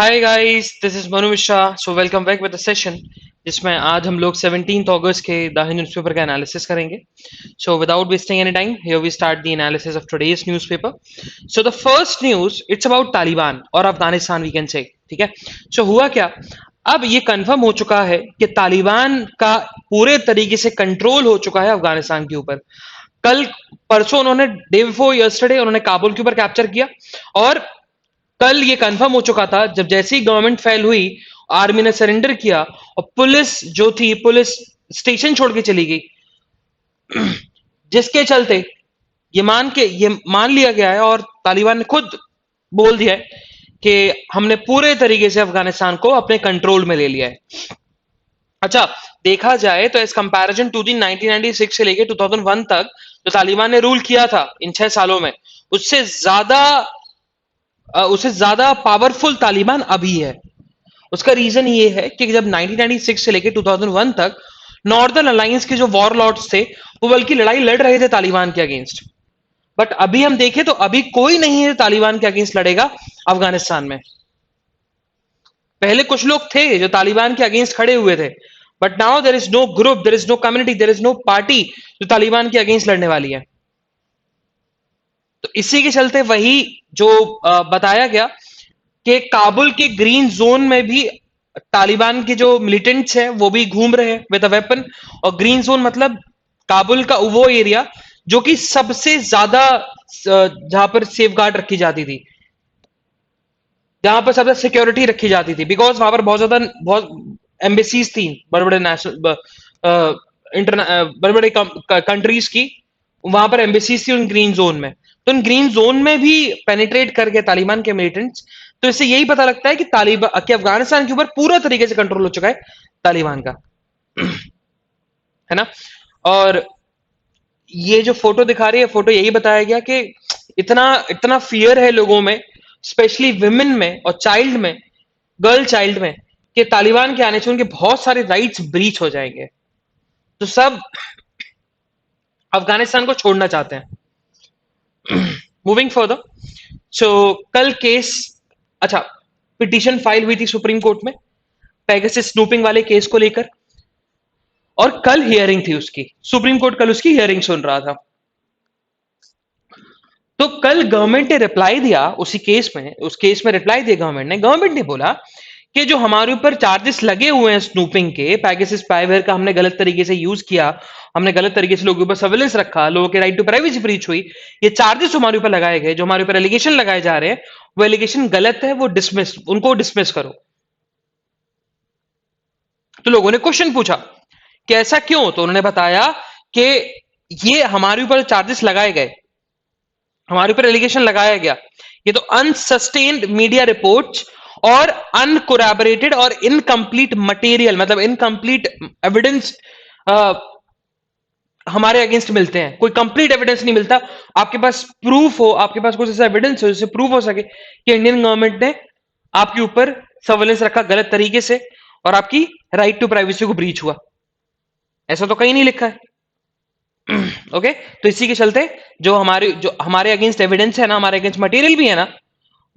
Hi guys, this is Manu Mishra. So welcome back with the session जिसमें आज हम लोग 17 अगस्त के द हिंदू न्यूज़पेपर का एनालिसिस करेंगे। So without wasting any time, here we start the analysis of today's newspaper. So the first news it's about Taliban और Afghanistan, we can say. ठीक है। सो हुआ क्या, अब ये कंफर्म हो चुका है कि तालिबान का पूरे तरीके से कंट्रोल हो चुका है अफगानिस्तान के ऊपर। कल परसों उन्होंने, डे बिफोर यस्टरडे, उन्होंने काबुल के ऊपर कैप्चर किया। और कल ये कंफर्म हो चुका था, जब जैसे ही गवर्नमेंट फेल हुई, आर्मी ने सरेंडर किया और पुलिस जो थी, पुलिस स्टेशन छोड़ के चली गई। जिसके चलते ये मान लिया गया है और तालिबान ने खुद बोल दिया है कि हमने पूरे तरीके से अफगानिस्तान को अपने कंट्रोल में ले लिया है। अच्छा, देखा जाए तो इस कंपैरिजन टू दी 1996 से लेके 2001 तक जो तालिबान ने रूल किया था इन 6 सालों में, उससे ज्यादा उससे ज्यादा पावरफुल तालिबान अभी है। उसका रीजन ये है कि जब 1996 से लेकर 2001 तक नॉर्दर्न अलायंस के जो वॉरलॉर्ड्स थे, वो बल्कि लड़ाई लड़ रहे थे तालिबान के अगेंस्ट। बट अभी हम देखें तो अभी कोई नहीं है तालिबान के अगेंस्ट लड़ेगा अफगानिस्तान में। पहले कुछ लोग थे जो तालिबान के अगेंस्ट खड़े हुए थे, but now there is no group, there is no community, there is no party जो तालिबान के अगेंस्ट लड़ने वाली है। तो इसी के चलते वही जो बताया गया कि काबुल के ग्रीन जोन में भी तालिबान के जो मिलिटेंट्स हैं वो भी घूम रहे हैं विद अ वेपन। और ग्रीन जोन मतलब काबुल का वो एरिया जो कि सबसे ज्यादा जहां पर सेफ गार्ड रखी जाती थी, जहां पर सबसे सिक्योरिटी रखी जाती थी, बिकॉज वहां पर बहुत एम्बेसीज थी, बड़े बड़े नेशनल बड़े बड़े कंट्रीज की। वहां पर एम्बेसीज थी उन ग्रीन जोन में। तो उन ग्रीन जोन में भी पेनिट्रेट करके तालिबान के मिलिटेंट्स, तो इससे यही पता लगता है कि तालिबान कि अफगानिस्तान के ऊपर पूरा तरीके से कंट्रोल हो चुका है तालिबान का। है ना। और ये जो फोटो दिखा रही है, फोटो यही बताया गया कि इतना इतना फियर है लोगों में, स्पेशली विमेन में और चाइल्ड में, गर्ल चाइल्ड में, कि तालिबान के आने से उनके बहुत सारे राइट्स ब्रीच हो जाएंगे। तो सब अफगानिस्तान को छोड़ना चाहते हैं। मूविंग फर्दर, सो कल केस, अच्छा, पिटीशन फाइल हुई थी सुप्रीम कोर्ट में पेगासस स्नूपिंग वाले केस को लेकर, और कल हियरिंग थी उसकी। सुप्रीम कोर्ट कल उसकी हियरिंग सुन रहा था। तो कल गवर्नमेंट ने रिप्लाई दिया उसी केस में, उस केस में रिप्लाई दिया गवर्नमेंट ने बोला कि जो हमारे ऊपर चार्जेस लगे हुए हैं स्नूपिंग के, पैगासस स्पाईवेयर का हमने गलत तरीके से यूज किया, हमने गलत तरीके से लोगों के ऊपर सर्विलेंस रखा, लोगों के राइट टू प्राइवेसी ब्रीच हुई, ये चार्जेस हमारे ऊपर लगाए गए, जो हमारे ऊपर एलिगेशन लगाए जा रहे हैं, वो एलिगेशन गलत है, वो डिसमिस, उनको डिसमिस करो। तो लोगों ने क्वेश्चन पूछा कि ऐसा क्यों, तो उन्होंने बताया कि ये हमारे ऊपर चार्जेस लगाए गए, हमारे ऊपर एलिगेशन लगाया गया, ये तो अनसस्टेन्ड मीडिया रिपोर्ट्स और अनकोरैबोरेटेड और इनकम्प्लीट मटेरियल, मतलब इनकम्प्लीट एविडेंस हमारे अगेंस्ट मिलते हैं। कोई कंप्लीट एविडेंस नहीं मिलता। आपके पास प्रूफ हो, आपके पास कुछ ऐसा एविडेंस हो जिससे प्रूफ हो सके कि इंडियन गवर्नमेंट ने आपके ऊपर सर्वेलेंस रखा गलत तरीके से और आपकी राइट टू प्राइवेसी को ब्रीच हुआ, ऐसा तो कहीं नहीं लिखा है। ओके, तो इसी के चलते जो हमारे अगेंस्ट एविडेंस है ना, हमारे अगेंस्ट मटेरियल भी है ना,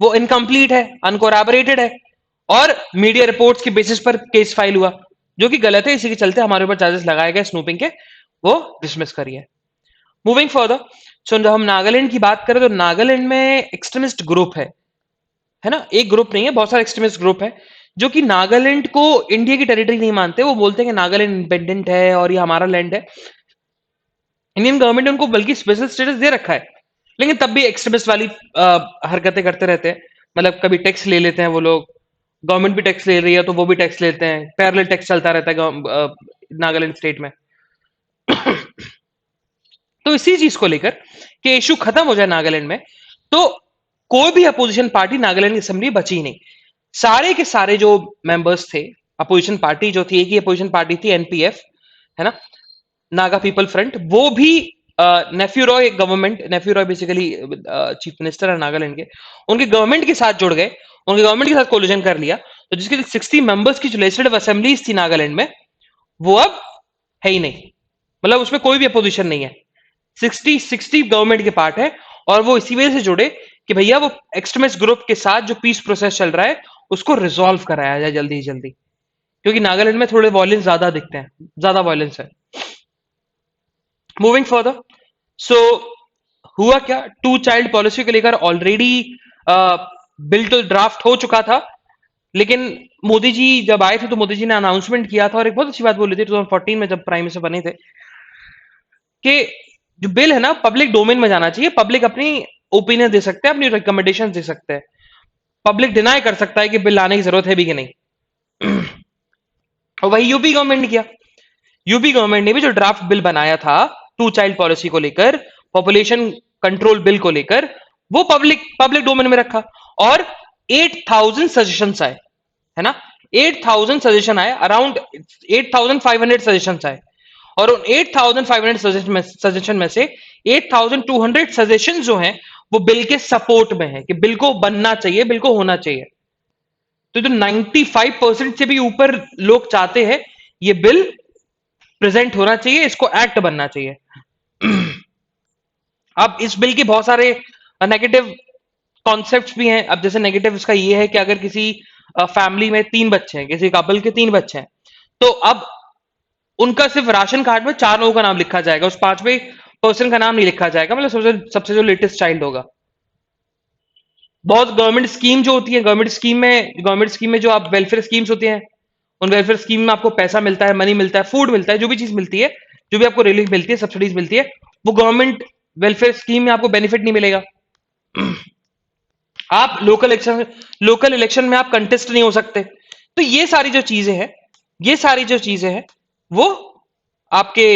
वो इनकम्प्लीट है, अनकोरैबोरेटेड है, और मीडिया रिपोर्ट्स के बेसिस पर केस फाइल हुआ, जो कि गलत है। इसी के चलते हमारे ऊपर चार्जेस लगाए गए स्नूपिंग के, वो डिसमिस करिए। मूविंग फर्दर, सो जब हम नागालैंड की बात करें तो नागालैंड में एक्सट्रीमिस्ट ग्रुप है ना, एक ग्रुप नहीं है, बहुत सारे एक्सट्रीमिस्ट ग्रुप है जो कि नागालैंड को इंडिया की टेरिटरी नहीं मानते। वो बोलते हैं कि नागालैंड इंडिपेंडेंट है और ये हमारा लैंड है। इंडियन गवर्नमेंट ने उनको बल्कि स्पेशल स्टेटस दे रखा है, लेकिन तब भी एक्सट्रीमिस्ट वाली हरकतें करते रहते हैं। मतलब कभी टैक्स ले लेते हैं वो लोग, गवर्नमेंट भी टैक्स ले रही है तो वो भी टैक्स लेते हैं, पैरेलल टैक्स चलता रहता है नागालैंड स्टेट में। तो इसी चीज को लेकर कि इशू खत्म हो जाए नागालैंड में, तो कोई भी अपोजिशन पार्टी नागालैंड असेंबली बची नहीं। सारे के सारे जो मेंबर्स थे, अपोजिशन पार्टी जो थी, एक ही अपोजिशन पार्टी थी, एनपीएफ, है ना, नागा पीपल फ्रंट, वो भी Neiphiu Rio government, Neiphiu Rio basically chief minister है नागालैंड के, उनके गवर्नमेंट के साथ जुड़ गए, उनके गवर्नमेंट के साथ कोलिजन कर लिया। तो जिसके 60 मेंबर्स की जो लेजिस्लेटिव असेंबलीज थी नागालैंड में, वो अब है ही नहीं, मतलब उसमें कोई भी अपोजिशन नहीं है। 60 गवर्नमेंट के पार्ट है, और वो इसी वजह से जुड़े कि भैया वो एक्सट्रीमिस्ट ग्रुप के साथ जो पीस प्रोसेस चल रहा है उसको रिजॉल्व कराया जाए जल्दी से जल्दी, क्योंकि नागालैंड में थोड़े वॉयलेंस ज्यादा दिखते हैं, ज्यादा वॉयलेंस है। मूविंग फर्दर, सो हुआ क्या, टू चाइल्ड पॉलिसी को लेकर ऑलरेडी बिल तो ड्राफ्ट हो चुका था, लेकिन मोदी जी जब आए थे तो मोदी जी ने अनाउंसमेंट किया था और एक बहुत अच्छी बात बोली थी 2014 में जब प्राइम मिनिस्टर बने थे, कि जो बिल है ना पब्लिक डोमेन में जाना चाहिए, पब्लिक अपनी ओपिनियन दे सकते हैं, अपनी रिकमेंडेशन दे सकते हैं, पब्लिक डिनाई कर सकता है कि बिल लाने की जरूरत है भी कि नहीं। और वही यूपी गवर्नमेंट ने किया। यूपी गवर्नमेंट ने भी जो ड्राफ्ट बिल बनाया था टू चाइल्ड पॉलिसी को लेकर, पॉपुलेशन कंट्रोल बिल को लेकर, वो पब्लिक पब्लिक डोमेन में रखा और 8,000 सजेशंस आए, है ना, 8,000 सजेशन आए, अराउंड 8,500 सजेशंस आए, और उन 8,500 सजेशन में से 8,200 सजेशन जो हैं वो बिल के सपोर्ट में है कि बिल को बनना चाहिए, बिल को होना चाहिए। तो जो 95% से भी ऊपर लोग चाहते हैं ये बिल प्रेजेंट होना चाहिए, इसको एक्ट बनना चाहिए। अब इस बिल के बहुत सारे नेगेटिव कॉन्सेप्ट्स भी हैं। अब जैसे नेगेटिव इसका ये है कि अगर किसी फैमिली में 3 बच्चे हैं, किसी कपल के 3 बच्चे हैं, तो अब उनका सिर्फ राशन कार्ड में 4 लोगों का नाम लिखा जाएगा, उस 5वें पर्सन का नाम नहीं लिखा जाएगा, मतलब सबसे सबसे जो लेटेस्ट चाइल्ड होगा। बहुत गवर्नमेंट स्कीम जो होती है, गवर्नमेंट स्कीम में जो आप वेलफेयर स्कीम्स होती हैं, उन वेलफेयर स्कीम में आपको पैसा मिलता है, मनी मिलता है, फूड मिलता है, जो भी चीज मिलती है, जो भी आपको रिलीफ मिलती है, सब्सिडीज मिलती है, वो गवर्नमेंट वेलफेयर स्कीम में आपको बेनिफिट नहीं मिलेगा। आप लोकल इलेक्शन में आप कंटेस्ट नहीं हो सकते। तो ये सारी जो चीजें हैं, ये सारी जो चीजें हैं वो आपके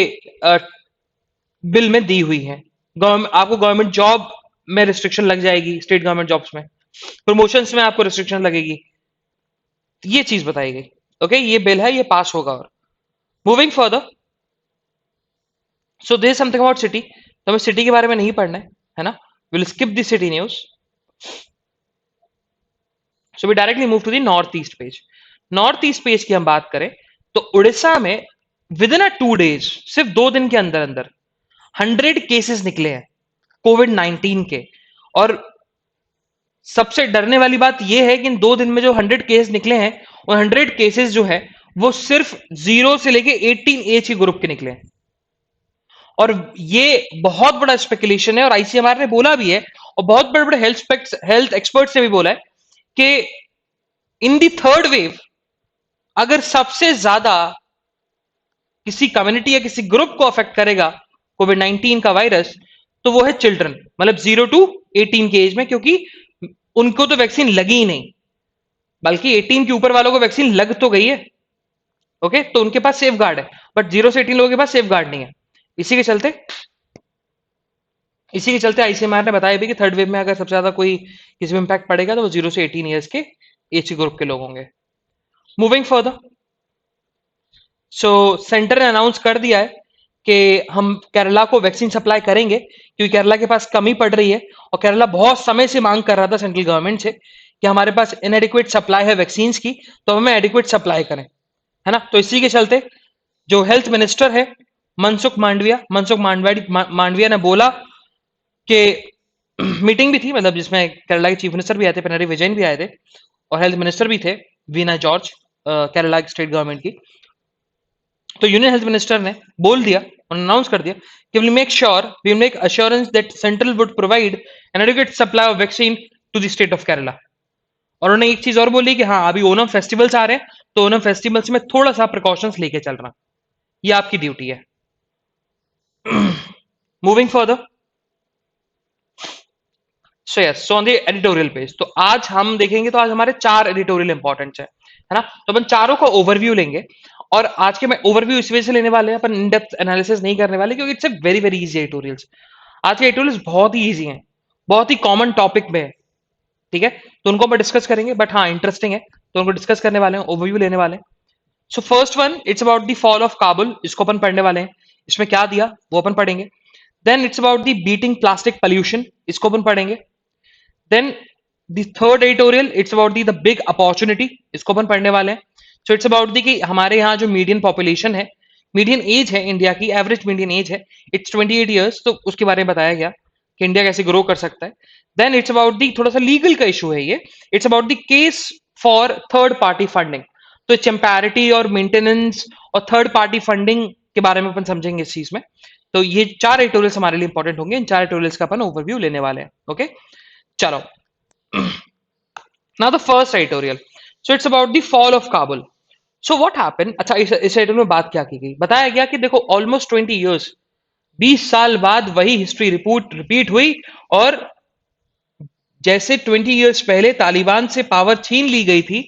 बिल में दी हुई है। आपको गवर्नमेंट जॉब में रिस्ट्रिक्शन लग जाएगी, स्टेट गवर्नमेंट जॉब्स में, प्रमोशंस में आपको रिस्ट्रिक्शन लगेगी, ये चीज बताई गई। ओके, ये बिल है, ये पास होगा। और moving further, so this something about city, तो हमें सिटी के बारे में नहीं पढ़ना है ना, will skip the city news. So we directly move to the north east page. North east page की हम बात करें तो उड़ीसा में विद इन 2 डेज, सिर्फ 2 दिन के अंदर अंदर 100 केसेस निकले हैं कोविड-19 के। और सबसे डरने वाली बात यह है कि इन 2 दिन में जो 100 केस निकले हैं, वो 100 केसेस जो है वो सिर्फ 0 से लेके 18 एज के ग्रुप के निकले हैं। और ये बहुत बड़ा स्पेकुलेशन है, और आईसीएमआर ने बोला भी है, और बहुत बड़े बड़े हेल्थ एक्सपर्ट्स ने भी बोला है कि इन दी थर्ड वेव अगर सबसे ज्यादा किसी कम्युनिटी या किसी ग्रुप को अफेक्ट करेगा कोविड-19 का वायरस, तो वो है चिल्ड्रन, मतलब 0 to 18 के एज में, क्योंकि उनको तो वैक्सीन लगी ही नहीं, बल्कि 18 के ऊपर वालों को वैक्सीन लग तो गई है। ओके, तो उनके पास सेफ गार्ड है, बट 0 से 18 लोगों के पास सेफ गार्ड नहीं है। इसी के चलते आईसीएमआर ने बताया भी कि थर्ड वेव में अगर सबसे ज्यादा कोई किसी में इंपैक्ट पड़ेगा तो वो 0 से 18 ईयर्स के एज ग्रुप के लोग होंगे। मूविंग फर्दर, सो सेंटर ने अनाउंस कर दिया है कि हम केरला को वैक्सीन सप्लाई करेंगे, क्योंकि केरला के पास कमी पड़ रही है, और केरला बहुत समय से मांग कर रहा था सेंट्रल गवर्नमेंट से कि हमारे पास इनएडिक्वेट सप्लाई है वैक्सीन की, तो हमें एडिक्वेट सप्लाई करें, है ना। तो इसी के चलते जो हेल्थ मिनिस्टर है मनसुख मांडविया ने बोला कि मीटिंग भी थी, मतलब जिसमें केरला के चीफ मिनिस्टर भी आए थे, पिनराई विजयन भी आए थे, और हेल्थ मिनिस्टर भी थे, Veena George, Kerala state government की। तो यूनियन हेल्थ मिनिस्टर ने बोल दिया और अनाउंस कर दिया कि we will make assurance that central would provide an adequate supply of vaccine to the state of Kerala. और उन्होंने एक चीज और बोली कि हाँ, अभी ओनम फेस्टिवल्स आ रहे हैं, तो ओनम फेस्टिवल्स में थोड़ा सा प्रिकॉशंस लेके चल रहा, ये आपकी ड्यूटी है। Moving further, so yes, so on the editorial page, तो आज हम देखेंगे, तो आज हमारे 4 एडिटोरियल इंपॉर्टेंट है ना, तो अपन चारों का ओवरव्यू लेंगे। और आज के मैं ओवरव्यू इस वजह से लेने वाले हैं, अपन इन डेप्थ एनालिसिस नहीं करने वाले, क्योंकि it's a very very easy editorials. आज के एडिटोरियल्स बहुत ही इजी हैं, बहुत ही कॉमन टॉपिक में है, ठीक है, तो उनको हम डिस्कस करेंगे, बट हाँ इंटरेस्टिंग है, तो उनको डिस्कस करने वाले हैं, ओवरव्यू लेने वाले हैं। So first one, it's about the fall of Kabul, इसको अपन पढ़ने वाले हैं, इसमें क्या दिया वो अपन पढ़ेंगे। Then it's about the beating plastic pollution, इसको अपन पढ़ेंगे। Then the third editorial, it's about the big opportunity, इसको अपन पढ़ने वाले हैं। सो इट्स अबाउट दी कि हमारे यहाँ जो मीडियन पॉपुलेशन है, मीडियन एज है इंडिया की, एवरेज मीडियन एज है इट्स 28 ईयर्स, तो उसके बारे में बताया गया कि इंडिया कैसे ग्रो कर सकता है। देन इट्स अबाउट दी, थोड़ा सा लीगल का इशू है ये, it's about the case for third party funding. तो चैम्पैरिटी और मेंटेनेंस और थर्ड पार्टी फंडिंग के बारे में अपन समझेंगे इस चीज में। तो ये 4 एडिटोरियल्स हमारे लिए इंपॉर्टेंट होंगे, इन 4 एडिटोरियल्स का अपन ओवरव्यू लेने वाले हैं। ओके, चलो। Now the first editorial, so it's about the fall of Kabul. So what happened, अच्छा इस एडिटोरियल में बात क्या की गई, बताया गया कि देखो ऑलमोस्ट 20 ईयर्स, 20 साल बाद वही हिस्ट्री रिपीट हुई। और जैसे 20 ईयर्स पहले तालिबान से पावर छीन ली गई थी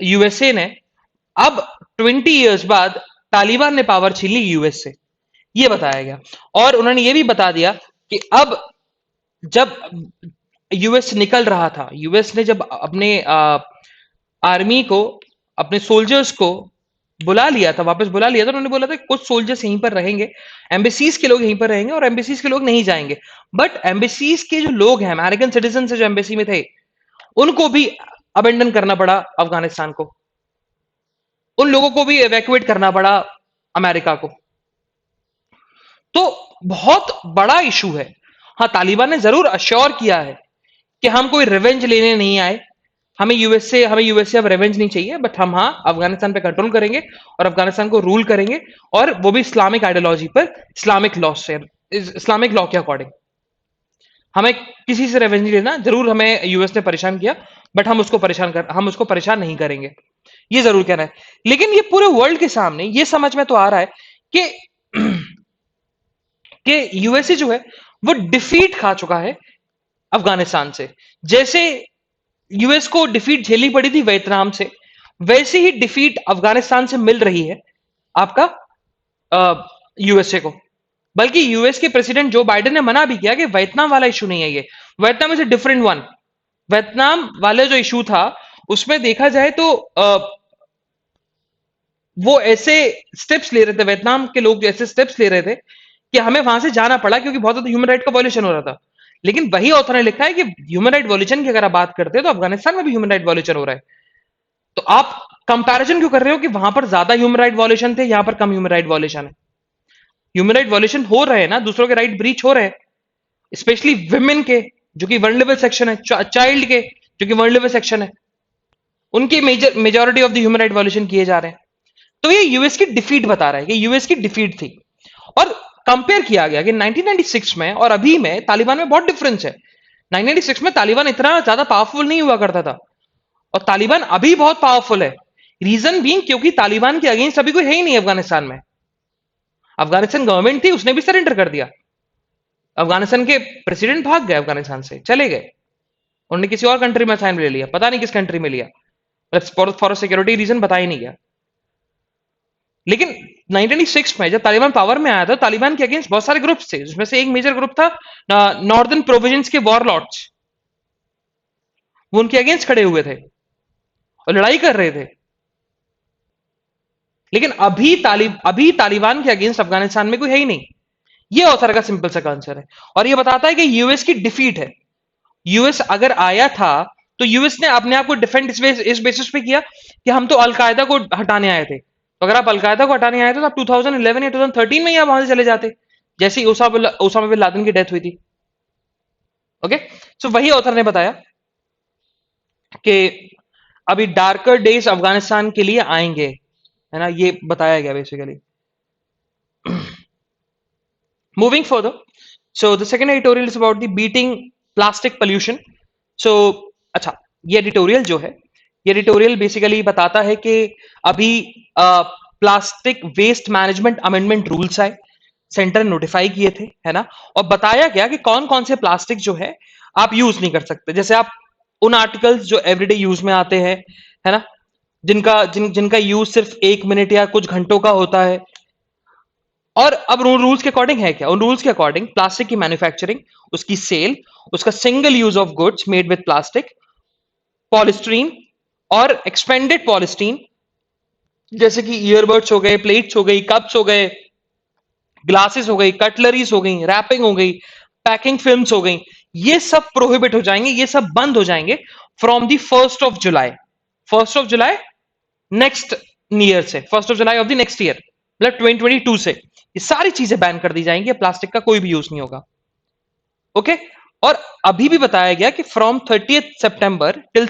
यूएसए ने, अब 20 ईयर्स बाद तालिबान ने पावर छीन ली यूएस से, ये बताया गया। और उन्होंने ये भी बता दिया कि अब जब यूएस निकल रहा था, यूएस ने जब अपने आर्मी को, अपने सोल्जर्स को बुला लिया था, वापस बुला लिया था, उन्होंने बोला था कि कुछ सोल्जर्स यहीं पर रहेंगे, एम्बेसीज के लोग यहीं पर रहेंगे और एम्बेसीज के लोग नहीं जाएंगे। बट एम्बेसीज के जो लोग हैं, अमेरिकन सिटीजन से जो एम्बेसी में थे, उनको भी अबेंडन करना पड़ा अफगानिस्तान को, उन लोगों को भी एवैक्यूएट करना पड़ा अमेरिका को। तो बहुत बड़ा इशू है। हाँ, तालिबान ने जरूर अश्योर किया है कि हम कोई रिवेंज लेने नहीं आए, हमें यूएस से अब रिवेंज नहीं चाहिए, बट हम हाँ अफगानिस्तान पे कंट्रोल करेंगे और अफगानिस्तान को रूल करेंगे, और वो भी इस्लामिक आइडियोलॉजी पर, इस्लामिक लॉ से, इस्लामिक लॉ के अकॉर्डिंग। हमें किसी से रिवेंज नहीं लेना, जरूर हमें यूएस ने परेशान किया, बट हम उसको परेशान नहीं करेंगे, ये जरूर कहना है। लेकिन ये पूरे वर्ल्ड के सामने ये समझ में तो आ रहा है कि यूएसए जो है वो डिफीट खा चुका है अफगानिस्तान से। जैसे यूएस को डिफीट झेलनी पड़ी थी वियतनाम से, वैसे ही डिफीट अफगानिस्तान से मिल रही है आपका यूएसए को। बल्कि यूएस के प्रेसिडेंट जो बाइडेन ने मना भी किया कि वियतनाम वाला इशू नहीं है ये, Vietnam is a different one. Vietnam वाले जो इशू था उसमें देखा जाए तो वो ऐसे स्टेप्स ले रहे थे, वियतनाम के लोग ऐसे स्टेप्स ले रहे थे कि हमें वहां से जाना पड़ा क्योंकि बहुत ज्यादा ह्यूमन राइट का वॉल्यूशन हो रहा था। लेकिन वही ऑथर ने लिखा है कि ह्यूमन राइट वॉल्यूशन की अगर आप बात करते हैं तो अफगानिस्तान में भी ह्यूमन राइट वॉल्यूशन हो रहा है। तो आप कंपैरिजन क्यों कर रहे हो कि वहां पर ज्यादा ह्यूमन राइट वॉल्यूशन थे, यहां पर कम ह्यूमन राइट वॉल्यूशन है? ह्यूमन राइट वॉल्यूशन हो रहे हैं ना, दूसरों के राइट ब्रीच हो रहे हैं, स्पेशली विमेन के जो कि वर्ल्नरेबल सेक्शन है, चाइल्ड के जो कि वर्ल्नरेबल सेक्शन है, उनकी majority of the human right violation किए जा रहे हैं। तो ये यूएस की डिफीट बता रहा है कि यूएस की डिफीट थी। और कंपेयर किया गया कि 1996 में और अभी में तालिबान में बहुत डिफरेंस है। 1996 में तालिबान इतना ज्यादा पावरफुल नहीं हुआ करता था, और तालिबान अभी बहुत पावरफुल है। रीजन बीइंग क्योंकि तालिबान के अगेंस्ट अभी कोई है ही नहीं अफगानिस्तान में। अफगानिस्तान गवर्नमेंट थी, उसने भी सरेंडर कर दिया। अफगानिस्तान के प्रेसिडेंट भाग गए, अफगानिस्तान से चले गए, उन्होंने किसी और कंट्री में असाइन ले लिया, पता नहीं किस कंट्री में लिया, फॉर सिक्योरिटी रीजन बता ही नहीं गया। लेकिन 1996 में जब तालिबान पावर में आया था, तालिबान के अगेंस्ट बहुत सारे ग्रुप्स थे, जिसमें से एक मेजर ग्रुप था नॉर्दर्न प्रोविंस के वॉरलॉर्ड्स। वो उनके अगेंस्ट खड़े हुए थे और लड़ाई कर रहे थे। लेकिन अभी तालिबान के अगेंस्ट अफगानिस्तान में कोई है ही नहीं। ये ऑथर का सिंपल सा आंसर है। और ये बताता है कि यूएस की डिफीट है। यूएस अगर आया था तो यूएस ने अपने आप को डिफेंड इस बेसिस पे किया कि हम तो अलकायदा को हटाने आए थे। तो अगर आप अलकायदा को हटाने आए थे तो आप 2011 या 2013 में ही आप वहां से चले जाते, जैसे ही ओसामा बिन लादेन की डेथ हुई थी। ओके, सो वही ऑथर ने बताया कि अभी डार्कर डेज अफगानिस्तान के लिए आएंगे, है ना, ये बताया गया basically. Moving further, so the second editorial is about the beating plastic pollution. So अच्छा, ये एडिटोरियल जो है, ये एडिटोरियल बेसिकली बताता है कि अभी plastic waste management amendment rules आए, सेंटर नोटिफाई किए थे, है ना, और बताया गया कि कौन कौन से प्लास्टिक जो है आप यूज नहीं कर सकते। जैसे आप उन आर्टिकल्स जो एवरीडे यूज में आते हैं, है ना, जिनका यूज सिर्फ 1 मिनट या कुछ घंटों का होता है। और अब रूल्स के अकॉर्डिंग है क्या, उन रूल्स के अकॉर्डिंग प्लास्टिक की मैन्युफैक्चरिंग, उसकी सेल, उसका single use of goods made with plastic, polystyrene और एक्सपेंडेड पॉलिस्टीन, जैसे कि ईयरबड्स हो गए, प्लेट्स हो गई, कप्स हो गए, ग्लासेस हो गई, कटलरीज हो गई, रैपिंग हो गई, पैकिंग फिल्म्स हो गई, ये सब प्रोहिबिट हो जाएंगे, ये सब बंद हो जाएंगे from the 1 July. 1 July next year से, 1 July of the next year, मतलब 2022 से ये सारी चीजें बैन कर दी जाएंगी, प्लास्टिक का कोई भी यूज नहीं होगा। ओके, और अभी भी बताया गया कि फ्रॉम 30 सितंबर टिल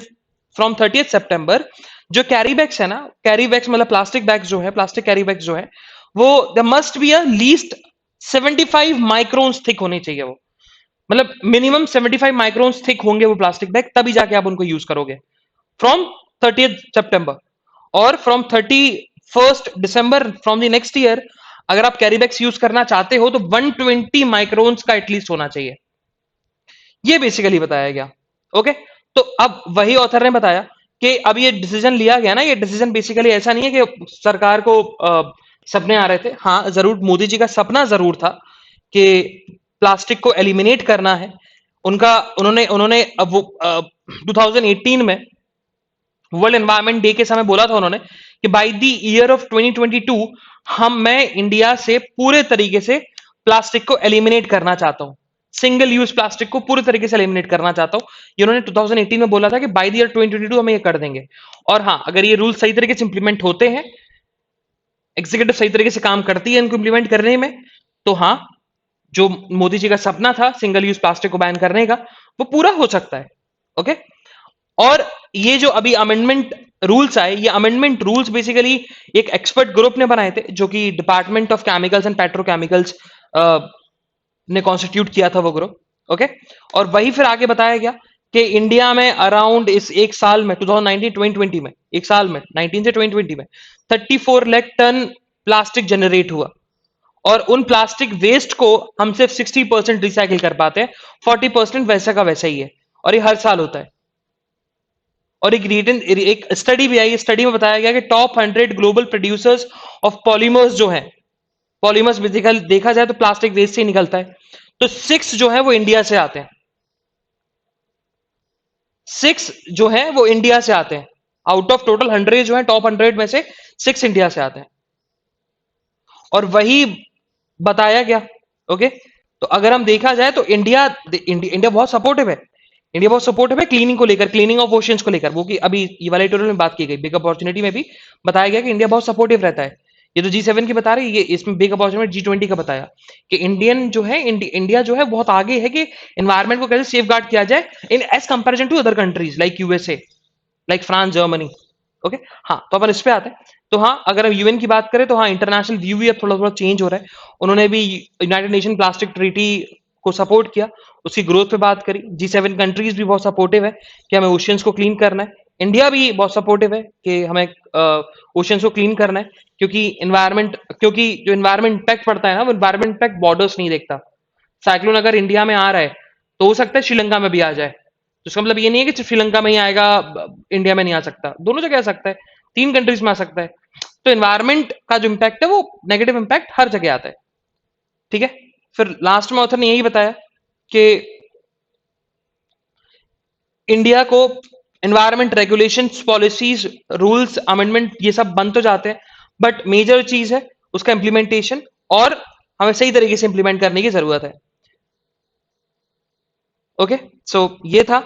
फ्रॉम 30 सितंबर जो कैरी बैग्स है ना, कैरी बैग्स मतलब प्लास्टिक बैग्स जो है, प्लास्टिक कैरी बैग्स जो है, वो the must be a least 75 microns thick होने चाहिए वो, मतलब मिनिमम 75 माइक्रोन्स थिक होंगे वो प्लास्टिक बैग, तभी जाके आप उनको यूज करोगे फ्रॉम 30 सितंबर। और from 31 December from the next year अगर आप कैरी बैग्स यूज करना चाहते हो तो 120 माइक्रोन्स का एटलीस्ट होना चाहिए। ये बेसिकली बताया गया। ओके, तो अब वही ऑथर ने बताया कि अब ये डिसीजन लिया गया ना, ये डिसीजन बेसिकली ऐसा नहीं है कि सरकार को सपने आ रहे थे। हाँ, जरूर मोदी जी का सपना जरूर था कि प्लास्टिक को एलिमिनेट करना है उनका। उन्होंने उन्होंने अब वो 2018 में वर्ल्ड एनवायरनमेंट डे के समय बोला था उन्होंने कि बाय द ईयर ऑफ 2022 मैं इंडिया से पूरे तरीके से प्लास्टिक को एलिमिनेट करना चाहता हूं, सिंगल यूज प्लास्टिक को पूरे तरीके से एलिमिनेट करना चाहता हूं। ये उन्होंने 2018 में बोला था कि बाय द ईयर 2022 हम ये कर देंगे। और हाँ, अगर ये रूल सही तरीके से इंप्लीमेंट होते हैं, एग्जीक्यूटिव सही तरीके से काम करती है इनको इंप्लीमेंट करने में, तो हाँ, जो मोदी जी का सपना था सिंगल यूज प्लास्टिक को बैन करने का, वो पूरा हो सकता है। ओके, और ये जो अभी अमेंडमेंट रूल्स आए, ये अमेंडमेंट रूल्स बेसिकली एक एक्सपर्ट ग्रुप ने बनाए थे, जो कि department of chemicals and petrochemicals ने कॉन्स्टिट्यूट किया था वो ग्रुप। ओके, और वही फिर आगे बताया गया कि इंडिया में अराउंड इस एक साल में 2019-2020 में, एक साल में 19 से 2020 में 34 लाख टन प्लास्टिक जनरेट हुआ। और उन प्लास्टिक वेस्ट को हम सिर्फ 60% रिसाइकिल कर पाते हैं, 40% वैसा का वैसा ही है, और ये हर साल होता है। और एक स्टडी भी आई, स्टडी में बताया गया कि top 100 global producers of polymers जो है, पॉलीमर्स बेसिकली देखा जाए तो प्लास्टिक वेस्ट से ही निकलता है, तो 6 जो है वो इंडिया से आते हैं। 6 जो है वो इंडिया से आते हैं, आउट ऑफ टोटल 100 जो है, टॉप 100 में से 6 इंडिया से आते हैं। और वही बताया गया। ओके, तो अगर हम देखा जाए तो इंडिया बहुत सपोर्टिव है, इंडिया बहुत सपोर्टिव है क्लीनिंग को लेकर, क्लीनिंग ऑफ ओशियंस को लेकर, वो कि अभी ये वाले एडिटोरियल में बात की गई, बिग अपॉर्चुनिटी में भी बताया गया कि इंडिया बहुत सपोर्टिव रहता है। ये तो G7 की बता रही है, ये इसमें बिग अपॉर्चुनिटी G20 का बताया कि इंडियन जो है, इंडिया जो है बहुत आगे है कि एनवायरमेंट को कैसे सेफ गार्ड किया जाए in as comparison to other countries like USA, like France, Germany. Okay, हाँ, तो अपन इस पे आते हैं। तो हाँ, अगर हम यूएन की बात करें तो हाँ, इंटरनेशनल व्यू भी अब थोड़ा थोड़ा चेंज हो रहा है। उन्होंने भी यूनाइटेड नेशन प्लास्टिक ट्रीटी को सपोर्ट किया, उसकी ग्रोथ पे बात करी। G7 कंट्रीज भी बहुत सपोर्टिव है कि हमें ओशियंस को क्लीन करना है। इंडिया भी बहुत सपोर्टिव है कि हमें ओशियंस को क्लीन करना है, क्योंकि जो इन्वायरमेंट इंपैक्ट पड़ता है ना, वो इन्वायरमेंट इंपैक्ट बॉर्डर्स नहीं देखता। साइक्लोन अगर इंडिया में आ रहा है तो हो सकता है श्रीलंका में भी आ जाए, तो इसका मतलब ये नहीं है कि सिर्फ श्रीलंका में ही आएगा, इंडिया में नहीं आ सकता, दोनों जगह आ सकता है, 3 कंट्रीज में आ सकता है। तो एनवायरमेंट का जो इम्पैक्ट है वो नेगेटिव इम्पैक्ट हर जगह आता है। ठीक है, फिर लास्ट में ऑथर ने यही बताया कि इंडिया को environment regulations, policies, rules, amendment ये सब बन तो जाते हैं, बट मेजर चीज है उसका इंप्लीमेंटेशन, और हमें सही तरीके से इंप्लीमेंट करने की जरूरत है। ओके, सो ये था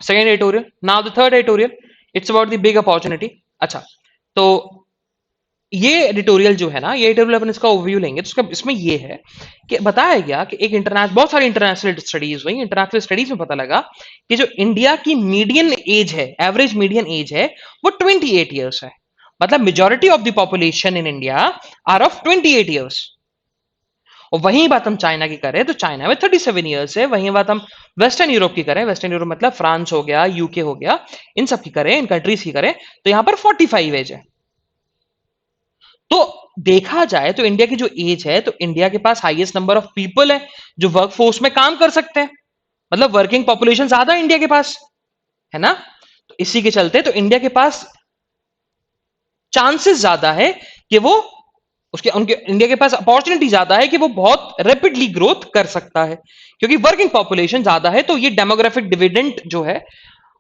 second editorial. Now the third editorial, it's about the big opportunity. अच्छा, तो ये एडिटोरियल जो है ना, ये एडिटोरियल अपन इसका ओवरव्यू लेंगे तो उसका इसमें ये है कि बताया गया कि एक इंटरनेशनल, बहुत सारी इंटरनेशनल स्टडीज हुई, इंटरनेशनल स्टडीज में पता लगा कि जो इंडिया की मीडियन एज है, एवरेज मीडियन एज है, वो 28 ईयर्स है। मतलब majority of the population in India are of 28 years. और वहीं बात हम चाइना की करें तो चाइना में 37 ईयर्स है। वहीं बात हम वेस्टर्न यूरोप की करें, वेस्टर्न यूरोप मतलब फ्रांस हो गया, यूके हो गया, इन सब की करें, इन कंट्रीज की करें, तो यहां पर 45 एज है। तो देखा जाए तो इंडिया की जो एज है, तो इंडिया के पास हाईएस्ट नंबर ऑफ पीपल है जो वर्क फोर्स में काम कर सकते हैं, मतलब वर्किंग पॉपुलेशन ज्यादा है इंडिया के पास, है ना। तो इसी के चलते तो इंडिया के पास चांसेस ज्यादा है कि वो उसके उनके इंडिया के पास अपॉर्चुनिटी ज्यादा है कि वो बहुत रैपिडली ग्रोथ कर सकता है, क्योंकि वर्किंग पॉपुलेशन ज्यादा है। तो ये डेमोग्राफिक डिविडेंड जो है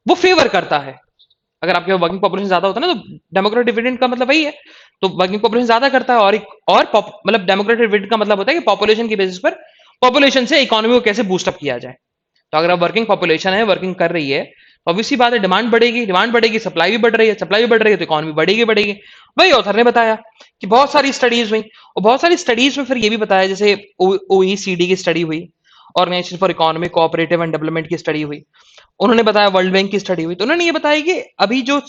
वो फेवर करता है। अगर आपके वर्किंग पॉपुलेशन ज्यादा होता है ना, तो डेमोग्राफिक डिविडेंड का मतलब वही है, तो वर्किंग पॉपुलेशन ज्यादा करता है। मतलब डेमोग्राफिक डिविडेंड का मतलब होता है कि पॉपुलेशन की बेसिस पर, पॉपुलेशन से इकोनॉमी को कैसे बूस्टअप किया जाए। तो अगर आप वर्किंग पॉपुलेशन है, वर्किंग कर रही है, तो ऑब्वियसली बात है डिमांड बढ़ेगी, डिमांड बढ़ेगी, सप्लाई भी बढ़ रही है, सप्लाई भी बढ़ रही है, तो इकोनॉमी बढ़ेगी बढ़ेगी। वही ऑथर ने बताया कि बहुत सारी स्टडीज हुई, और बहुत सारी स्टडीज में फिर ये भी बताया, जैसे OECD की स्टडी हुई, organisation for economic cooperative and development की स्टडी हुई, उन्होंने बताया, वर्ल्ड बैंक की स्टडी हुई, तो उन्होंने ये बताया कि अभी जो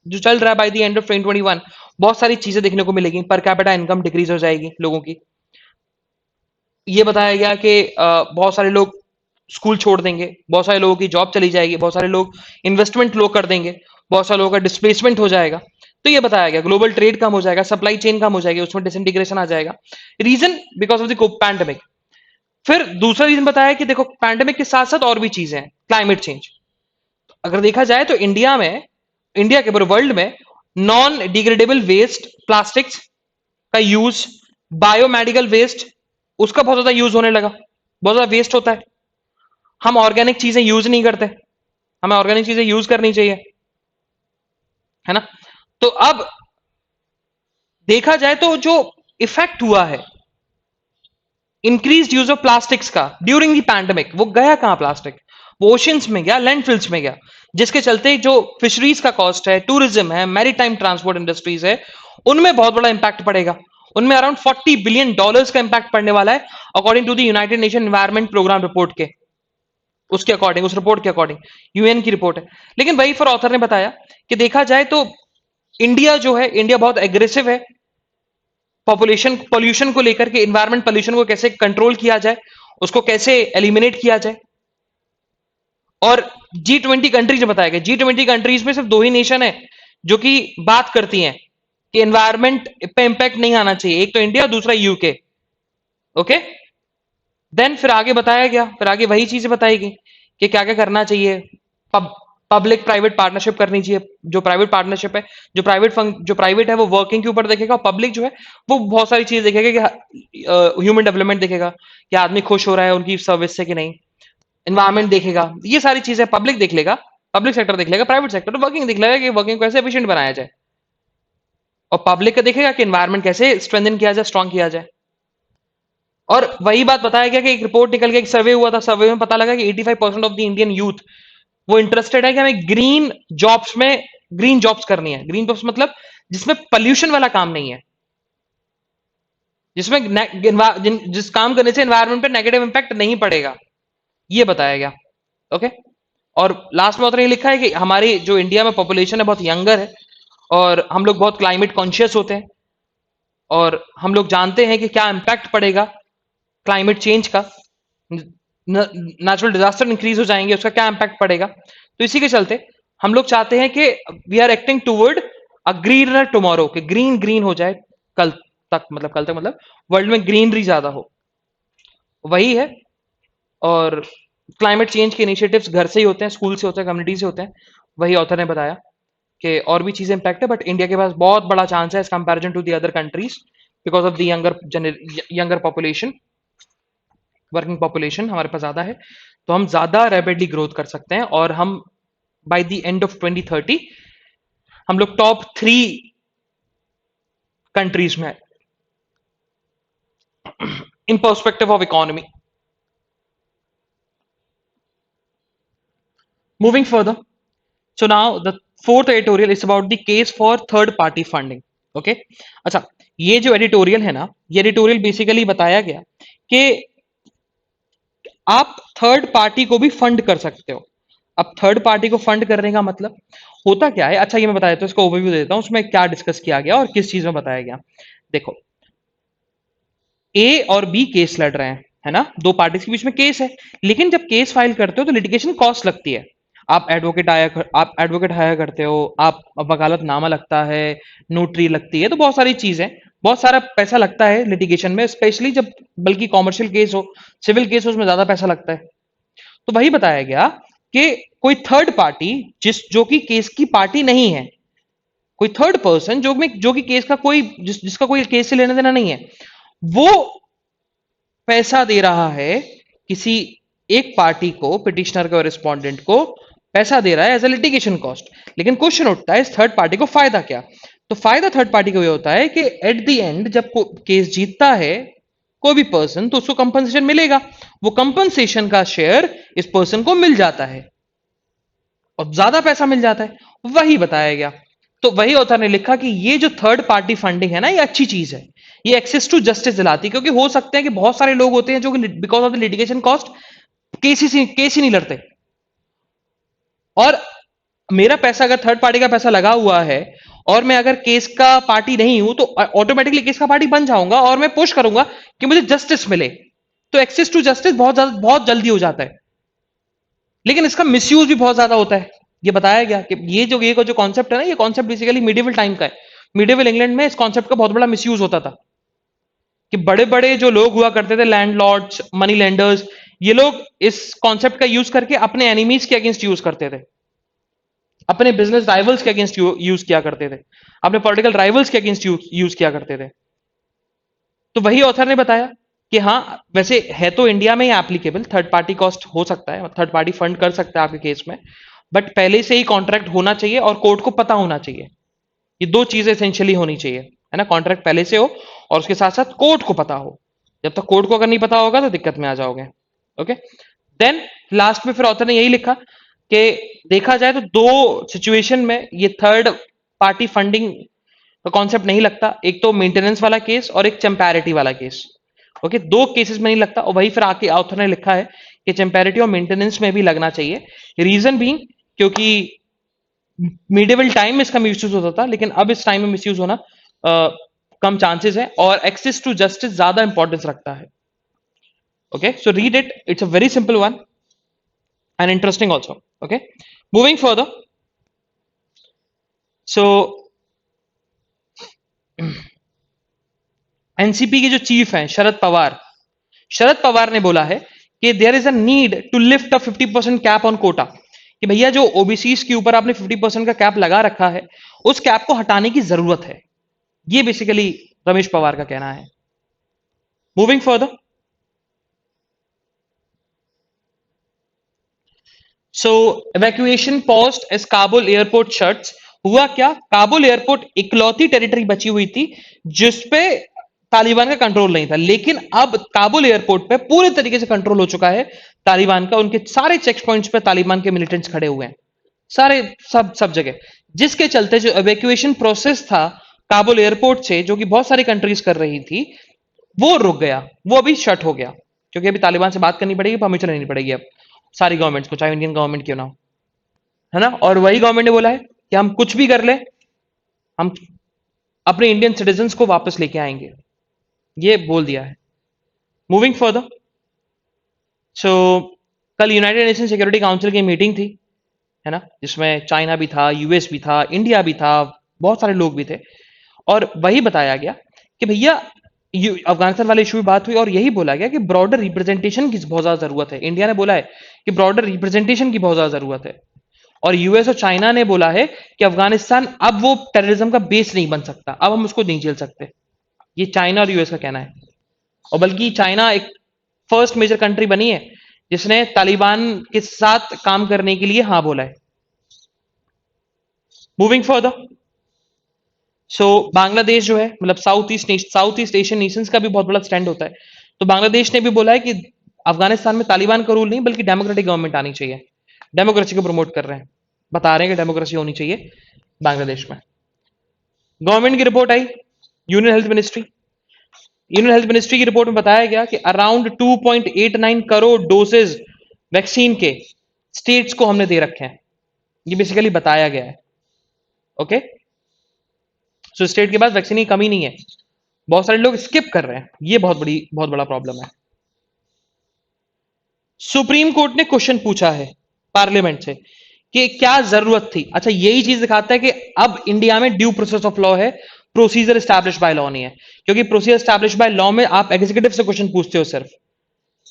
जो चल रहा है, बाय द एंड ऑफ 2021 बहुत सारी चीजें देखने को मिलेगी। पर कैपिटा इनकम डिक्रीज हो जाएगी लोगों की। ये बताया गया कि बहुत सारे लोग स्कूल छोड़ देंगे, बहुत सारे लोगों की जॉब चली जाएगी, बहुत सारे लोग इन्वेस्टमेंट लो कर देंगे, बहुत सारे लोगों का डिस्प्लेसमेंट हो जाएगा। तो ये बताया गया ग्लोबल ट्रेड कम हो जाएगा, सप्लाई चेन कम हो जाएगी, उसमें डिसइंटीग्रेशन आ जाएगा। Reason because of the pandemic. फिर दूसरा रीजन बताया कि देखो पैंडेमिक के साथ साथ और भी चीजें हैं, क्लाइमेट चेंज। अगर देखा जाए तो इंडिया के पूरे वर्ल्ड में नॉन डिग्रेडेबल वेस्ट प्लास्टिक्स का यूज, बायोमेडिकल वेस्ट, उसका बहुत ज्यादा यूज होने लगा, बहुत ज्यादा वेस्ट होता है। हम ऑर्गेनिक चीजें यूज नहीं करते, हमें ऑर्गेनिक चीजें यूज करनी चाहिए, है ना। तो अब देखा जाए तो जो इफेक्ट हुआ है इंक्रीज यूज ऑफ प्लास्टिक्स का ड्यूरिंग द पैंडेमिक, वो गया कहां प्लास्टिक? वो ओशियंस में गया, लैंडफिल्स में गया, जिसके चलते जो फिशरीज का कॉस्ट है, टूरिज्म है, मैरीटाइम ट्रांसपोर्ट इंडस्ट्रीज है, उनमें बहुत बड़ा इंपैक्ट पड़ेगा। उनमें अराउंड $40 बिलियन का इंपैक्ट पड़ने वाला है, according to the United Nation environment programme report के, उसके अकॉर्डिंग, उस रिपोर्ट के अकॉर्डिंग, यूएन की रिपोर्ट है। लेकिन वही फिर ऑथर ने बताया कि देखा जाए तो इंडिया जो है, इंडिया बहुत एग्रेसिव है पॉपुलेशन पोल्यूशन को लेकर के, इन्वायरमेंट पोल्यूशन को कैसे कंट्रोल किया जाए, उसको कैसे एलिमिनेट किया जाए। और G20 कंट्रीज में बताया गया, G20 कंट्रीज में सिर्फ दो ही नेशन है जो कि बात करती हैं कि एनवायरमेंट पे इंपैक्ट नहीं आना चाहिए, एक तो इंडिया, दूसरा यूके। ओके, देन फिर आगे बताया गया, फिर आगे वही चीजें बताई गई कि क्या क्या करना चाहिए। पब्लिक प्राइवेट पार्टनरशिप करनी चाहिए। जो प्राइवेट पार्टनरशिप है, जो प्राइवेट है वो वर्किंग के ऊपर देखेगा, और पब्लिक जो है वो बहुत सारी चीज देखेगा कि ह्यूमन डेवलपमेंट देखेगा कि आदमी खुश हो रहा है उनकी सर्विस से कि नहीं, एनवायरमेंट देखेगा, ये सारी चीजें पब्लिक देख लेगा, पब्लिक सेक्टर देख लेगा, प्राइवेट सेक्टर वर्किंग देख लेगा कि वर्किंग को कैसे एफिशिएंट बनाया जाए, और पब्लिक का देखेगा कि एनवायरमेंट कैसे स्ट्रेंथन किया जाए, स्ट्रॉन्ग किया जाए। और वही बात बताया गया कि एक रिपोर्ट निकल के, एक सर्वे हुआ था, सर्वे में पता लगा कि 85% ऑफ द इंडियन यूथ वो इंटरेस्टेड है कि हमें ग्रीन जॉब्स करनी है। ग्रीन जॉब्स मतलब जिसमें पोल्यूशन वाला काम नहीं है, जिसमें जिस काम करने से एनवायरमेंट पे नेगेटिव इंपैक्ट नहीं पड़ेगा, ये बताया गया। ओके, और लास्ट में उतना लिखा है कि हमारी जो इंडिया में पॉपुलेशन है बहुत यंगर है, और हम लोग बहुत क्लाइमेट कॉन्शियस होते हैं, और हम लोग जानते हैं कि क्या इंपैक्ट पड़ेगा क्लाइमेट चेंज का, नेचुरल डिजास्टर इंक्रीज हो जाएंगे, उसका क्या इंपैक्ट पड़ेगा। तो इसी के चलते हम लोग चाहते हैं कि we are acting toward a greener tomorrow, कि ग्रीन ग्रीन हो जाए कल तक मतलब वर्ल्ड में ग्रीनरी ज्यादा हो, वही है। और क्लाइमेट चेंज के इनिशिएटिव्स घर से ही होते हैं, स्कूल से होते हैं, कम्युनिटी से होते हैं, वही ऑथर ने बताया कि और भी चीजें इंपैक्ट है, बट इंडिया के पास बहुत बड़ा चांस है as comparison to the other countries, because of the younger population, working population हमारे पास ज्यादा है, तो हम ज्यादा रैपिडली ग्रोथ कर सकते हैं, और हम बाय द एंड ऑफ 2030 हम लोग टॉप 3 कंट्रीज में in perspective of economy. Moving further, so now the fourth editorial is about the case for third party funding. Okay, अच्छा, ये जो एडिटोरियल है ना, ये एडिटोरियल बेसिकली बताया गया कि आप थर्ड पार्टी को भी फंड कर सकते हो। अब थर्ड पार्टी को फंड करने का मतलब होता क्या है, अच्छा ये मैं बता देता हूँ, इसका ओवरव्यू दे देता हूँ, उसमें क्या डिस्कस किया गया और किस चीज में बताया गया। देखो, ए और बी केस लड़ रहे हैं, है ना, दो पार्टीज के बीच में केस है, लेकिन जब केस फाइल करते हो तो लिटिगेशन कॉस्ट लगती है। आप एडवोकेट हायर करते हो, आप वकालतनामा लगता है, नोटरी लगती है, तो बहुत सारी चीजें, बहुत सारा पैसा लगता है लिटिगेशन में, स्पेशली जब बल्कि कॉमर्शियल केस हो, सिविल केस हो, उसमें ज्यादा पैसा लगता है। तो वही बताया गया कि कोई थर्ड पार्टी जो कि केस की पार्टी नहीं है, कोई थर्ड पर्सन जो कि केस का जिसका कोई केस से लेना देना नहीं है, वो पैसा दे रहा है किसी एक पार्टी को, पिटिशनर को, रिस्पोंडेंट को पैसा दे रहा है एज ए लिटिगेशन कॉस्ट। लेकिन क्वेश्चन उठता है, इस थर्ड पार्टी को फायदा क्या? तो फायदा थर्ड पार्टी को ये होता है कि एट द एंड जब केस जीतता है कोई भी पर्सन, तो उसको कंपनसेशन मिलेगा, वो कंपनसेशन का शेयर इस पर्सन को मिल जाता है, और ज्यादा पैसा मिल जाता है, वही बताया गया। तो वही ऑथर ने लिखा कि ये जो थर्ड पार्टी फंडिंग है ना, ये अच्छी चीज है, ये एक्सेस टू जस्टिस दिलाती है, क्योंकि हो सकते हैं कि बहुत सारे लोग होते हैं जो कि because of the litigation cost case ही नहीं लड़ते, और मेरा पैसा, अगर थर्ड पार्टी का पैसा लगा हुआ है और मैं अगर केस का पार्टी नहीं हूं, तो ऑटोमेटिकली केस का पार्टी बन जाऊंगा और मैं पुश करूंगा कि मुझे जस्टिस मिले। तो एक्सेस टू जस्टिस बहुत जल्दी हो जाता है। लेकिन इसका मिसयूज भी बहुत ज्यादा होता है। ये बताया गया कि ये जो कॉन्सेप्ट है ना, ये कॉन्सेप्ट बेसिकली मिडिवल टाइम का है। मिडिवल इंग्लैंड में इस कॉन्सेप्ट का बहुत बड़ा मिसयूज होता था कि बड़े बड़े जो लोग हुआ करते थे, लैंडलॉर्ड्स, मनी लेंडर्स, ये लोग इस कॉन्सेप्ट का यूज करके अपने एनिमीज के अगेंस्ट यूज करते थे, अपने बिजनेस राइवल्स के अगेंस्ट यूज किया करते थे, अपने पॉलिटिकल राइवल्स के अगेंस्ट यूज किया करते थे। तो वही ऑथर ने बताया कि हाँ, वैसे है तो इंडिया में ही एप्लीकेबल, थर्ड पार्टी कॉस्ट हो सकता है, थर्ड पार्टी फंड कर सकता है आपके केस में, बट पहले से ही कॉन्ट्रैक्ट होना चाहिए और कोर्ट को पता होना चाहिए। ये दो चीजें एसेंशियली होनी चाहिए, है ना, कॉन्ट्रैक्ट पहले से हो और उसके साथ साथ कोर्ट को पता हो। जब तक कोर्ट को अगर नहीं पता होगा तो दिक्कत में आ जाओगे। ओके, देन लास्ट में फिर ऑथर ने यही लिखा कि देखा जाए तो दो सिचुएशन में ये थर्ड पार्टी फंडिंग का कॉन्सेप्ट नहीं लगता, एक तो मेंटेनेंस वाला केस और एक चैम्पैरिटी वाला केस। ओके, दो केसेस में नहीं लगता, और वही फिर आके ऑथर ने लिखा है कि चैम्पैरिटी और मेंटेनेंस में भी लगना चाहिए। रीजन बीइंग, क्योंकि मिडिवल टाइम में इसका मिसयूज होता था, लेकिन अब इस टाइम में मिसयूज होना कम चांसेस है, और एक्सेस टू जस्टिस ज्यादा इंपॉर्टेंस रखता है। Okay, so read it, it's a very simple one and interesting also. Okay, moving further. So NCP के जो चीफ हैं शरद पवार ने बोला है कि there is a need to lift a 50% cap on quota, कि भैया जो ओबीसीज के ऊपर आपने 50% का कैप लगा रखा है, उस कैप को हटाने की जरूरत है। ये बेसिकली रमेश पवार का कहना है। Moving further, so evacuation post as Kabul airport shuts. हुआ क्या, काबुल एयरपोर्ट इकलौती टेरिटरी बची हुई थी जिसपे तालिबान का कंट्रोल नहीं था, लेकिन अब काबुल एयरपोर्ट पे पूरे तरीके से कंट्रोल हो चुका है तालिबान का। उनके सारे चेक पॉइंट्स पे तालिबान के मिलिटेंट्स खड़े हुए हैं, सारे सब जगह, जिसके चलते जो इवैक्यूएशन प्रोसेस था काबुल एयरपोर्ट से, जो कि बहुत सारी कंट्रीज कर रही थी, वो रुक गया, वो अभी शट हो गया, क्योंकि अभी तालिबान से बात करनी पड़ेगी, परमिशन लेनी पड़ेगी अब सारी गवर्नमेंट्स को, चाहे इंडियन गवर्नमेंट क्यों ना हो, है ना। और वही गवर्नमेंट ने बोला है कि हम कुछ भी कर ले, हम अपने इंडियन सिटीजन्स को वापस लेके आएंगे, ये बोल दिया है। मूविंग फर्दर, सो कल यूनाइटेड नेशन सिक्योरिटी काउंसिल की मीटिंग थी, है ना, जिसमें चाइना भी था, यूएस भी था, इंडिया भी था, बहुत सारे लोग भी थे, और वही बताया गया कि भैया अफगानिस्तान वाले इशू की बात हुई, और यही बोला गया कि ब्रॉडर रिप्रेजेंटेशन की बहुत ज्यादा जरूरत है। इंडिया ने बोला है कि ब्रॉडर रिप्रेजेंटेशन की बहुत ज्यादा जरूरत है, और यूएस और चाइना ने बोला है कि अफगानिस्तान अब वो टेररिज्म का बेस नहीं बन सकता, अब हम उसको नहीं झेल सकते। ये चाइना और यूएस का कहना है, और बल्कि चाइना एक फर्स्ट मेजर कंट्री बनी है जिसने तालिबान के साथ काम करने के लिए हाँ बोला है। मूविंग फर्दर, सो बांग्लादेश जो है, मतलब साउथ ईस्ट एशियन नेशंस का भी बहुत बड़ा स्टैंड होता है, तो बांग्लादेश ने भी बोला है कि अफगानिस्तान में तालिबान का रूल नहीं बल्कि डेमोक्रेटिक गवर्नमेंट आनी चाहिए। डेमोक्रेसी को प्रमोट कर रहे हैं, बता रहे हैं कि डेमोक्रेसी होनी चाहिए बांग्लादेश में। गवर्नमेंट की रिपोर्ट आई, union health ministry union health ministry की रिपोर्ट में बताया गया कि अराउंड 2.89 करोड़ डोसेज वैक्सीन के स्टेट्स को हमने दे रखे हैं, ये बेसिकली बताया गया है। ओके, सो स्टेट के पास वैक्सीन की कमी नहीं है, बहुत सारे लोग स्किप कर रहे हैं, ये बहुत बड़ा प्रॉब्लम है। सुप्रीम कोर्ट ने क्वेश्चन पूछा है पार्लियामेंट से कि क्या जरूरत थी। अच्छा, यही चीज दिखाता है कि अब इंडिया में ड्यू प्रोसेस ऑफ लॉ है, प्रोसीजर स्टैब्लिश बाय लॉ नहीं है, क्योंकि प्रोसीजर स्टैब्लिश बाय लॉ में आप एग्जीक्यूटिव से क्वेश्चन पूछते हो सिर्फ,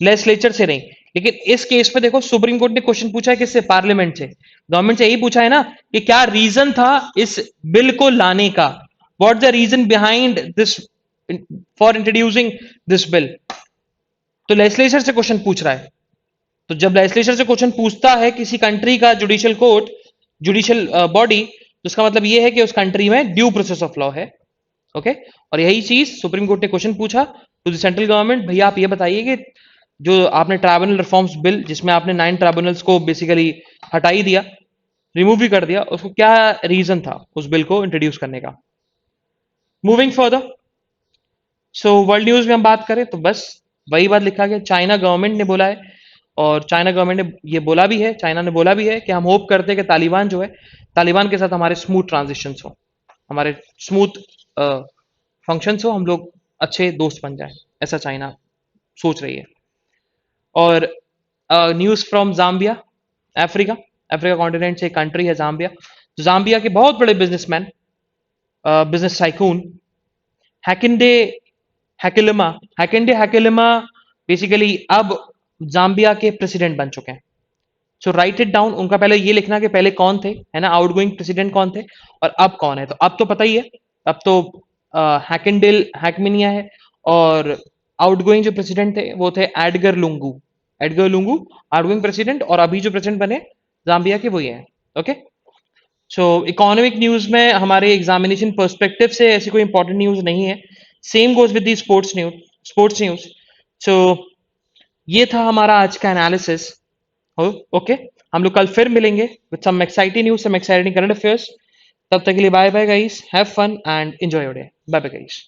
लेजिस्लेचर से नहीं। लेकिन इस केस में देखो, सुप्रीम कोर्ट ने क्वेश्चन पूछा है किससे, पार्लियामेंट से, गवर्नमेंट से यही पूछा है ना कि क्या रीजन था इस बिल को लाने का, what the reason behind this for introducing this bill. तो लेजिस्लेचर से क्वेश्चन पूछ रहा है, तो जब लेजिस्लेचर से क्वेश्चन पूछता है किसी कंट्री का जुडिशियल कोर्ट, जुडिशियल बॉडी, तो उसका मतलब यह है कि उस कंट्री में ड्यू प्रोसेस ऑफ लॉ है। ओके, और यही चीज सुप्रीम कोर्ट ने क्वेश्चन पूछा टू द सेंट्रल गवर्नमेंट, भैया आप ये बताइए कि जो आपने ट्राइब्यूनल रिफॉर्म्स बिल, जिसमें आपने 9 ट्राइब्यूनल्स को बेसिकली हटा ही दिया, रिमूव भी कर दिया, उसको क्या रीजन था उस बिल को इंट्रोड्यूस करने का। Moving further, so world news में हम बात करें तो बस वही बात लिखा गया, चाइना गवर्नमेंट ने बोला है और चाइना गवर्नमेंट ने ये बोला भी है, चाइना ने बोला भी है कि हम होप करते हैं कि तालिबान जो है, तालिबान के साथ हमारे स्मूथ ट्रांजिशंस हो, हमारे स्मूथ फंक्शंस हो, हम लोग अच्छे दोस्त बन जाएं, ऐसा चाइना सोच रही है। और news from Zambia, Africa, Africa continent से एक कंट्री है जाम्बिया। तो जाम्बिया के बहुत बड़े बिजनेसमैन, बिजनेस टाइकून हैकिंडे हैकिलिमा, हैकिलिमा बेसिकली अब जाम्बिया के प्रेसिडेंट बन चुके हैं। सो राइट इट डाउन, उनका पहले ये लिखना कि पहले कौन थे, है ना, आउटगोइंग प्रेसिडेंट कौन थे और अब कौन है। तो अब तो पता ही है, अब तो हैकिंडेल हैकमिनिया है, और आउटगोइंग जो प्रेसिडेंट थे वो थे Edgar Lungu, Edgar Lungu outgoing president, और अभी जो प्रेसिडेंट बने जाम्बिया के वही हैं। ओके, सो इकोनॉमिक न्यूज में हमारे एग्जामिनेशन पर्सपेक्टिव से ऐसी कोई इंपॉर्टेंट न्यूज नहीं है। Same goes with the sports news. So ये था हमारा आज का एनालिसिस। हो ओके, हम लोग कल फिर मिलेंगे with some exciting news, some exciting current affairs. तब तक के लिए bye bye guys, have fun and enjoy your day. Bye bye guys.